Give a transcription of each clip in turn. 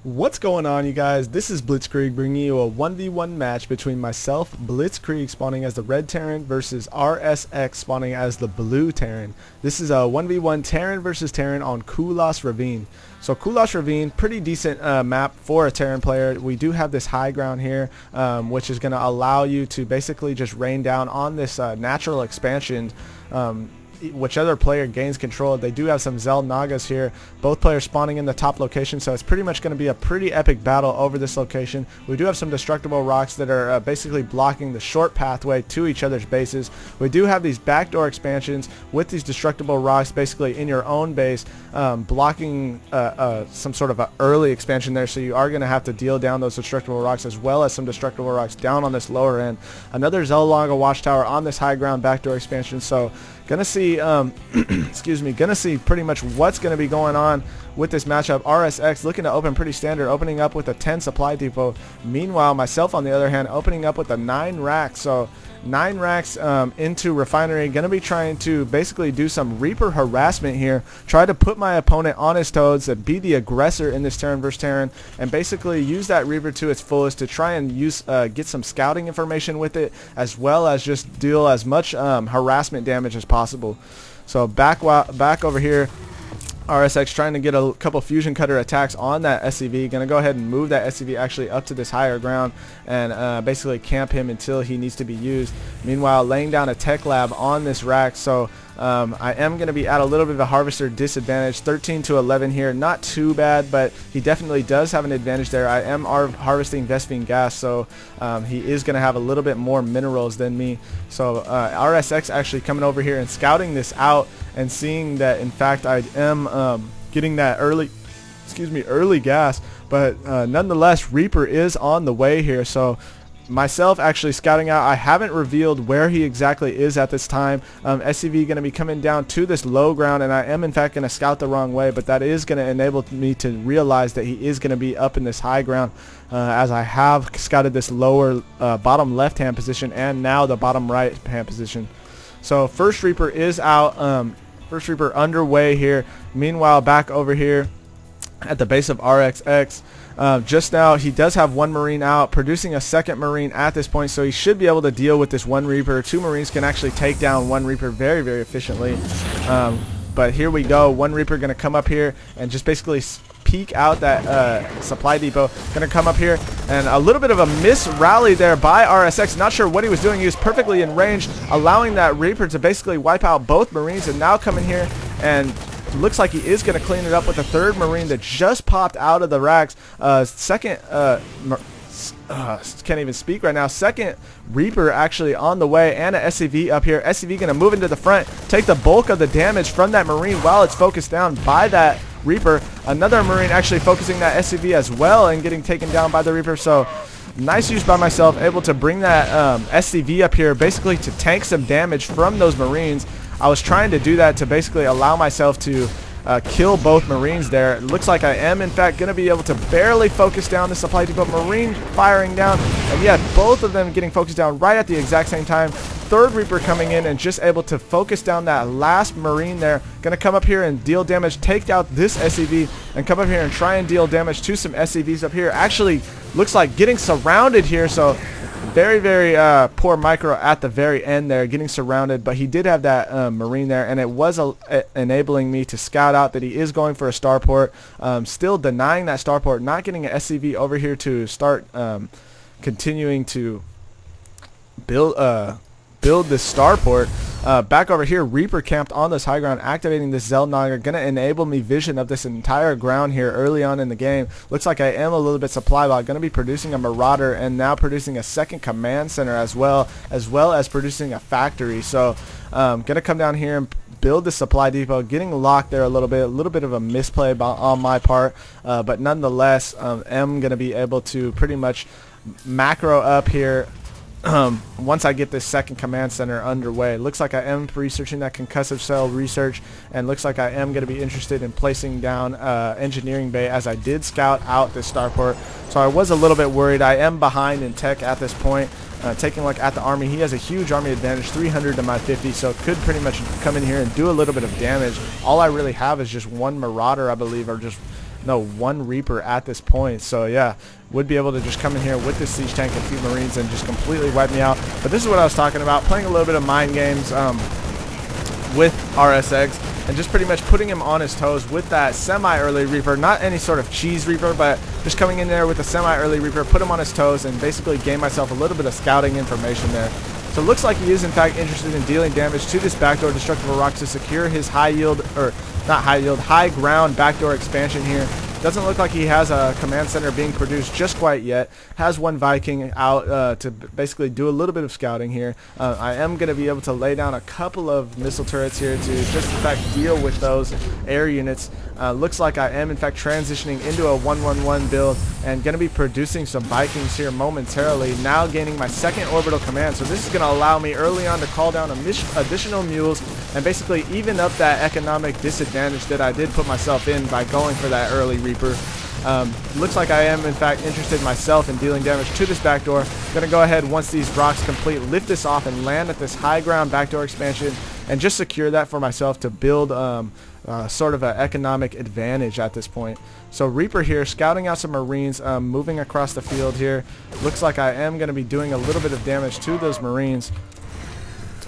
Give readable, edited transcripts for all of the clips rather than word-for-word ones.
What's going on, you guys? This is Blitzkrieg bringing you a 1v1 match between myself, Blitzkrieg spawning as the red Terran versus RSX spawning as the blue Terran. This is a 1v1 Terran versus Terran on Kulas Ravine. So Kulas Ravine, pretty decent map for a Terran player. We do have this high ground here, which is going to allow you to basically just rain down on this natural expansion. Whichever player gains control. They do have some Zel Nagas here, both players spawning in the top location, so it's pretty much going to be a pretty epic battle over this location. We do have some destructible rocks that are basically blocking the short pathway to each other's bases. We do have these backdoor expansions with these destructible rocks basically in your own base, blocking some sort of an early expansion there, so you are going to have to deal down those destructible rocks as well as some destructible rocks down on this lower end. Another Zel Naga watchtower on this high ground backdoor expansion, so gonna see gonna see pretty much what's gonna be going on with this matchup. RSX looking to open pretty standard, opening up with a 10 supply depot. Meanwhile, myself on the other hand, opening up with a 9 rack. So 9 racks into refinery. Gonna be trying to basically do some Reaper harassment here, try to put my opponent on his toes, and be the aggressor in this Terran versus Terran, and basically use that Reaper to its fullest to try and use get some scouting information with it, as well as just deal as much harassment damage as possible. So back over here, RSX trying to get a couple fusion cutter attacks on that SCV. Gonna go ahead and move that SCV actually up to this higher ground and basically camp him until he needs to be used. Meanwhile, laying down a tech lab on this rack. So I am going to be at a little bit of a harvester disadvantage. 13 to 11 here, not too bad, but he definitely does have an advantage there. I am harvesting Vespine gas, so he is going to have a little bit more minerals than me. So RSX actually coming over here and scouting this out and seeing that in fact I am getting that early gas, but nonetheless Reaper is on the way here. So myself actually scouting out, I haven't revealed where he exactly is at this time. SCV going to be coming down to this low ground, and I am in fact going to scout the wrong way, but that is going to enable me to realize that he is going to be up in this high ground, as I have scouted this lower bottom left hand position and now the bottom right hand position. So first Reaper is out, first Reaper underway here. Meanwhile, back over here at the base of RXX, just now he does have one Marine out, producing a second Marine at this point, so he should be able to deal with this one Reaper. 2 Marines can actually take down one Reaper very, very efficiently. But here we go, one Reaper going to come up here and just basically peek out that supply depot. Going to come up here, and a little bit of a miss rally there by RSX. Not sure what he was doing. He was perfectly in range, allowing that Reaper to basically wipe out both Marines, and now come in here and looks like he is going to clean it up with a third Marine that just popped out of the racks. Second can't even speak right now. Second Reaper actually on the way, and an SCV up here. SCV going to move into the front, take the bulk of the damage from that Marine while it's focused down by that Reaper. Another Marine actually focusing that SCV as well and getting taken down by the Reaper. So nice use by myself, able to bring that SCV up here basically to tank some damage from those Marines. I was trying to do that to basically allow myself to kill both Marines there. It looks like I am in fact going to be able to barely focus down the supply depot. Marine firing down, and yeah, both of them getting focused down right at the exact same time. Third Reaper coming in and just able to focus down that last Marine there. Going to come up here and deal damage, take out this SCV, and come up here and try and deal damage to some SCVs up here. Actually looks like getting surrounded here, so very, very poor micro at the very end there, getting surrounded, but he did have that Marine there, and it was enabling me to scout out that he is going for a starport. Still denying that starport, not getting an SCV over here to start continuing to build this starport. Back over here, Reaper camped on this high ground, activating this Zel Naga, going to enable me vision of this entire ground here early on in the game. Looks like I am a little bit supply locked. Going to be producing a Marauder and now producing a second command center as well as producing a factory. So going to come down here and build the supply depot, getting locked there a little bit of a misplay on my part, but nonetheless am going to be able to pretty much macro up here once I get this second command center underway. Looks like I am researching that concussive cell research, and looks like I am going to be interested in placing down engineering bay, as I did scout out this starport. So I was a little bit worried. I am behind in tech at this point. Taking a look at the army, he has a huge army advantage, 300 to my 50, so could pretty much come in here and do a little bit of damage. All I really have is just one Marauder, I believe, or just no, one Reaper at this point. So yeah, would be able to just come in here with this siege tank and a few Marines and just completely wipe me out. But this is what I was talking about, playing a little bit of mind games with RSX and just pretty much putting him on his toes with that semi-early Reaper, not any sort of cheese Reaper, but just coming in there with a semi-early Reaper, put him on his toes and basically gain myself a little bit of scouting information there. So it looks like he is in fact interested in dealing damage to this backdoor destructible rock to secure his high yield, or not high yield, high ground backdoor expansion here. Doesn't look like he has a command center being produced just quite yet. Has one Viking out to basically do a little bit of scouting here. I am going to be able to lay down a couple of missile turrets here to just in fact deal with those air units. Looks like I am in fact transitioning into a 1-1-1 build and going to be producing some Vikings here momentarily. Now gaining my second orbital command. So this is going to allow me early on to call down additional mules and basically even up that economic disadvantage that I did put myself in by going for that early Reaper. Looks like I am in fact interested myself in dealing damage to this backdoor. Gonna go ahead once these rocks complete, lift this off and land at this high ground backdoor expansion and just secure that for myself to build sort of an economic advantage at this point. So Reaper here scouting out some Marines, moving across the field here. Looks like I am going to be doing a little bit of damage to those Marines.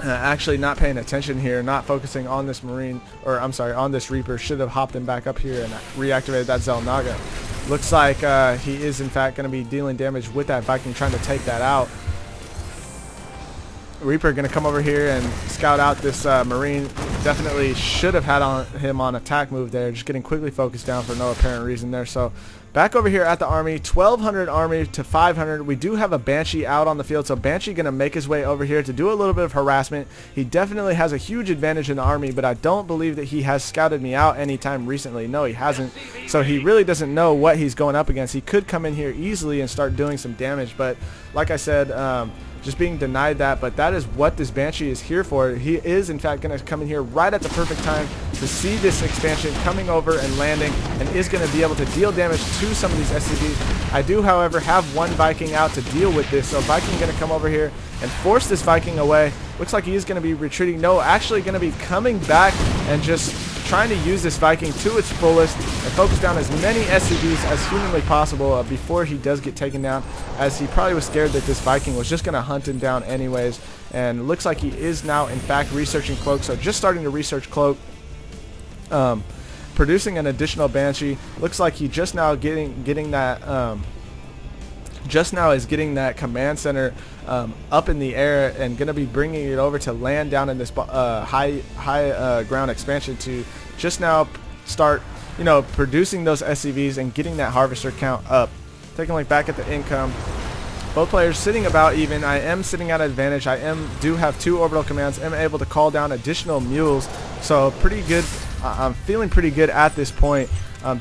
Actually not paying attention here, not focusing on this Marine, or I'm sorry, on this Reaper. Should have hopped him back up here and reactivated that Xel'Naga. Looks like he is in fact going to be dealing damage with that Viking, trying to take that out. Reaper going to come over here and scout out this Marine. Definitely should have had him on attack move there, just getting quickly focused down for no apparent reason there. So back over here at the army, 1200 army to 500. We do have a Banshee out on the field, so Banshee going to make his way over here to do a little bit of harassment. He definitely has a huge advantage in the army, but I don't believe that he has scouted me out anytime recently. No, he hasn't. So he really doesn't know what he's going up against. He could come in here easily and start doing some damage, but like I said, just being denied that. But that is what this Banshee is here for. He is in fact going to come in here right at the perfect time to see this expansion coming over and landing, and is going to be able to deal damage to some of these SCVs. I do, however, have one Viking out to deal with this, so Viking going to come over here and force this Viking away. Looks like he is going to be retreating. No, actually going to be coming back and just trying to use this Viking to its fullest and focus down as many SCVs as humanly possible before he does get taken down, as he probably was scared that this Viking was just going to hunt him down anyways. And looks like he is now in fact researching Cloak, so just starting to research Cloak. Producing an additional Banshee. Looks like he just now getting that is getting that command center up in the air and going to be bringing it over to land down in this high ground expansion to just now start, you know, producing those SCVs and getting that harvester count up. Taking a look back at the income. Both players sitting about even. I am sitting at an advantage. I do have 2 orbital commands. I'm able to call down additional mules. So pretty good. I'm feeling pretty good at this point.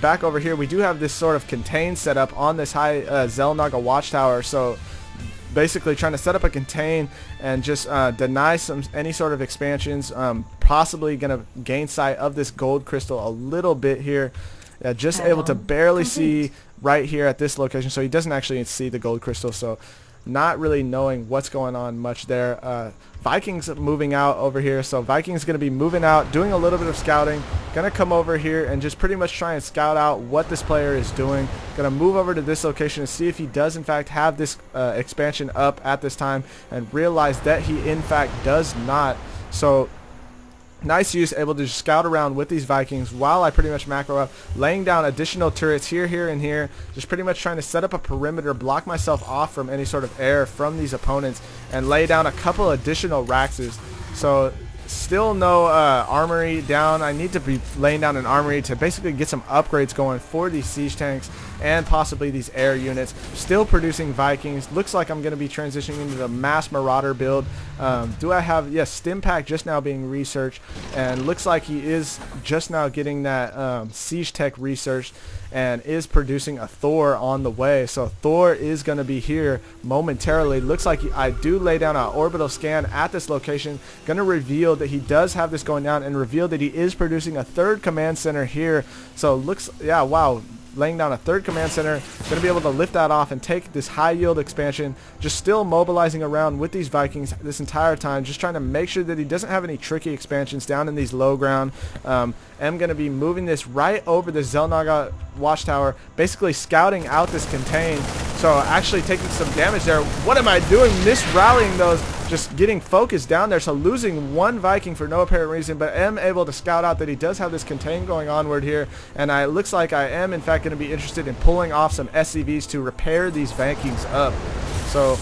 Back over here, we do have this sort of contain setup on this high Xel'Naga watchtower. So basically trying to set up a contain and just deny any sort of expansions. Possibly going to gain sight of this gold crystal a little bit here. Just able to barely see right here at this location, so he doesn't actually see the gold crystal, so not really knowing what's going on much there. Vikings moving out over here, so Vikings going to be moving out, doing a little bit of scouting, going to come over here and just pretty much try and scout out what this player is doing. Going to move over to this location to see if he does in fact have this expansion up at this time, and realize that he in fact does not. So nice use, able to just scout around with these Vikings while I pretty much macro up, laying down additional turrets here, and here, just pretty much trying to set up a perimeter, block myself off from any sort of air from these opponents, and lay down a couple additional Raxes. So still no armory down. I need to be laying down an armory to basically get some upgrades going for these siege tanks and possibly these air units. Still producing Vikings. Looks like I'm going to be transitioning into the mass marauder build. Do I have, yes, stim pack just now being researched, and looks like he is just now getting that siege tech researched and is producing a Thor on the way. So Thor is going to be here momentarily. Looks like I do lay down an orbital scan at this location, going to reveal that he does have this going down, and reveal that he is producing a 3rd command center here. So looks, yeah, wow, laying down a third command center. Going to be able to lift that off and take this high yield expansion. Just still mobilizing around with these Vikings this entire time, just trying to make sure that he doesn't have any tricky expansions down in these low ground. I'm going to be moving this right over the Zelnaga watchtower, basically scouting out this contain. So actually taking some damage there. What am I doing? Misrallying those, just getting focused down there. So losing one Viking for no apparent reason, but am able to scout out that he does have this contain going onward here. And it looks like I am in fact going to be interested in pulling off some SCVs to repair these Vikings up. So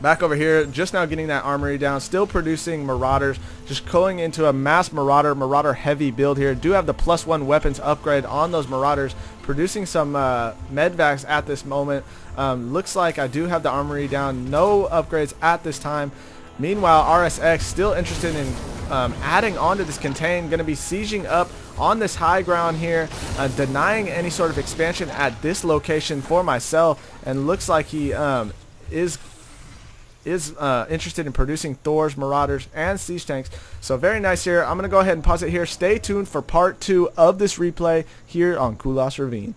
back over here, just now getting that armory down, still producing Marauders, just going into a mass Marauder heavy build here. Do have the +1 weapons upgrade on those Marauders, producing some medvacs at this moment. Looks like I do have the armory down, no upgrades at this time. Meanwhile, RSX still interested in adding on to this contain, going to be sieging up on this high ground here, denying any sort of expansion at this location for myself, and looks like he is interested in producing Thors, Marauders, and Siege Tanks. So very nice here. I'm going to go ahead and pause it here. Stay tuned for part 2 of this replay here on Kulas Ravine.